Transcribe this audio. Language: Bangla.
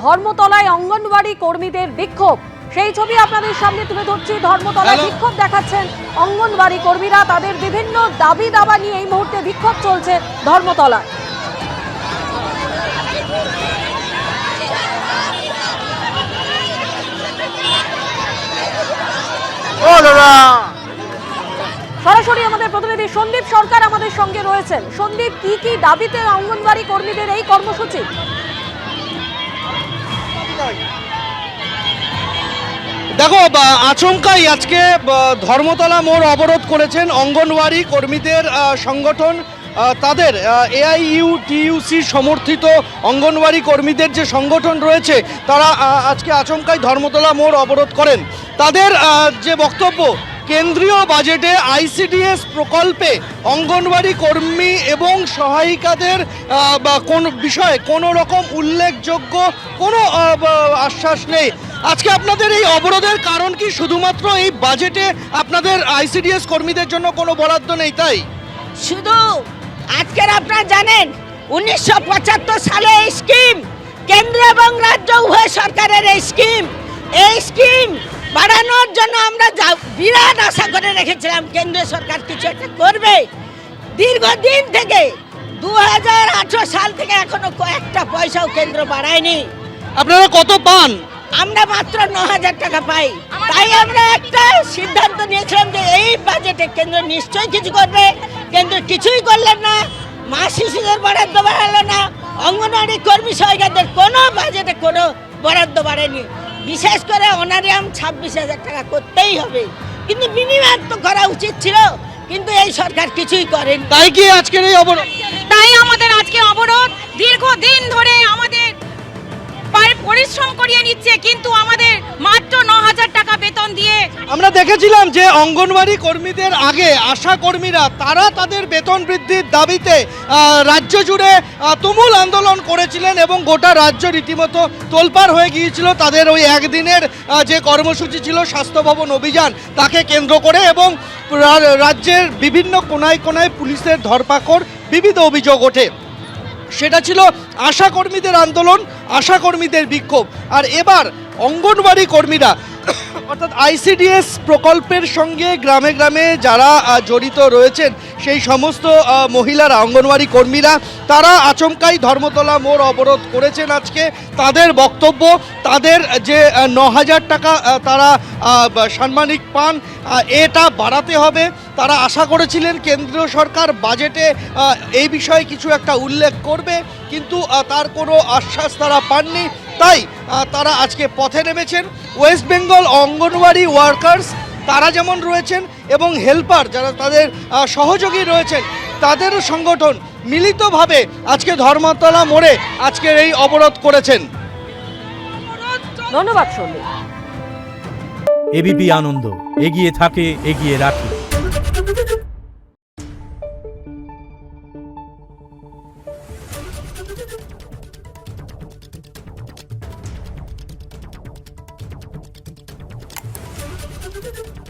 ধর্মতলায় অঙ্গনওয়াড়ি কর্মীদের বিক্ষোভ। সেই ছবি আপনাদের সামনে তুলে ধরছি। ধর্মতলায় বিক্ষোভ দেখাচ্ছেন অঙ্গনওয়াড়ি কর্মীরা। তাদের বিভিন্ন দাবি দাবা নিয়ে এই মুহূর্তে বিক্ষোভ চলছে ধর্মতলায়। সরাসরি আমাদের প্রতিনিধি সন্দীপ সরকার আমাদের সঙ্গে রয়েছেন। সন্দীপ, কি কি দাবিতে অঙ্গনওয়াড়ি কর্মীদের এই কর্মসূচি? দেখো, আচমকাই আজকে ধর্মতলা মোড় অবরোধ করেছেন অঙ্গনওয়াড়ি কর্মীদের সংগঠন। তাদের AIUTUC সমর্থিত অঙ্গনওয়াড়ি কর্মীদের যে সংগঠন রয়েছে তারা আজকে আচমকাই ধর্মতলা মোড় অবরোধ করেন। তাদের যে বক্তব্য, কেন্দ্রীয় বাজেটে ICDS প্রকল্পে অঙ্গনওয়াড়ি কর্মী এবং সহায়িকাদের কোন বিষয়ে কোনো রকম উল্লেখযোগ্য কোনো আশ্বাস নেই। আজকে আপনাদের এই অবরোধের কারণ কি শুধুমাত্র এই বাজেটে আপনাদের ICDS কর্মীদের জন্য কোনো বরাদ্দ নেই তাই? শুধু আজকের আপনারা জানেন 1975 সালে এই স্কিম, কেন্দ্র এবং রাজ্য উভয় সরকারের এই স্কিম বাড়ানোর জন্য আমরা বিরাট আশা করে রেখেছিলাম কেন্দ্রীয় সরকার কিছু একটা করবে। দীর্ঘদিন থেকে 2018 সাল থেকে এখনো একটা পয়সাও কেন্দ্র বাড়ায়নি। আপনারা কত পান? আমরা মাত্র 9,000 টাকা পাই। তাই আমরা একটা সিদ্ধান্ত নিয়েছিলাম যে এই বাজেটে কেন্দ্র নিশ্চয়ই কিছু করবে। কেন্দ্র কিছুই করলেন না, মা শিশুদের বরাদ্দ বাড়ালো না, অঙ্গনওয়াড়ি কর্মী সহায়িকাদের কোনো বাজেটে কোনো বরাদ্দ বাড়েনি। বিশেষ করে অনারিয়াম 26,000 টাকা করতেই হবে, কিন্তু মিনিমাম তো করা উচিত ছিল, কিন্তু এই সরকার কিছুই করেন। তাই কি আজকের এই অবরোধ? তাই আমাদের আজকে অবরোধ। দীর্ঘদিন ধরে আমাদের পরিশ্রম করিয়ে নিচ্ছে, কিন্তু আমাদের মাত্র 9,000 টাকা বেতন দিয়ে। আমরা দেখেছিলাম যে অঙ্গনওয়াড়ি কর্মীদের আগে আশা কর্মীরা তারা তাদের বেতন বৃদ্ধির দাবিতে রাজ্য জুড়ে তুমুল আন্দোলন করেছিলেন এবং গোটা রাজ্য রীতিমতো তোলপাড় হয়ে গিয়েছিল তাদের ওই একদিনের যে কর্মসূচি ছিল স্বাস্থ্য ভবন অভিযান তাকে কেন্দ্র করে, এবং রাজ্যের বিভিন্ন কোনায় কোনায় পুলিশের ধরপাকড়, বিবিধ অভিযোগ ওঠে। সেটা ছিল আশা কর্মীদের আন্দোলন, আশা কর্মীদের বিক্ষোভ। আর এবার অঙ্গনওয়াড়ি কর্মীরা অর্থাৎ ICDS প্রকল্পের সঙ্গে গ্রামে গ্রামে যারা জড়িত রয়েছেন সেই সমস্ত মহিলারা, অঙ্গনওয়াড়ি কর্মীরা, তারা আচমকাই ধর্মতলা মোড় অবরোধ করেছেন। আজকে তাদের বক্তব্য, তাদের যে 9,000 টাকা তারা সাম্মানিক পান এটা বাড়াতে হবে। তারা আশা করেছিলেন কেন্দ্রীয় সরকার বাজেটে এই বিষয়ে কিছু একটা উল্লেখ করবে, কিন্তু তার কোনো আশ্বাস তারা পাননি। তাই তারা আজকে পথে নেমেছেন। ওয়েস্ট বেঙ্গল অঙ্গনওয়াড়ি ওয়ার্কার্স তারা যেমন রয়েছেন এবং হেল্পার যারা তাদের সহযোগী রয়েছেন, তাদের সংগঠন মিলিতভাবে আজকে ধর্মতলা মোড়ে আজকের এই অবরোধ করেছেন। ধন্যবাদ সন্দীপ। ABP আনন্দ, এগিয়ে থাকে, এগিয়ে রাখে। Thank you.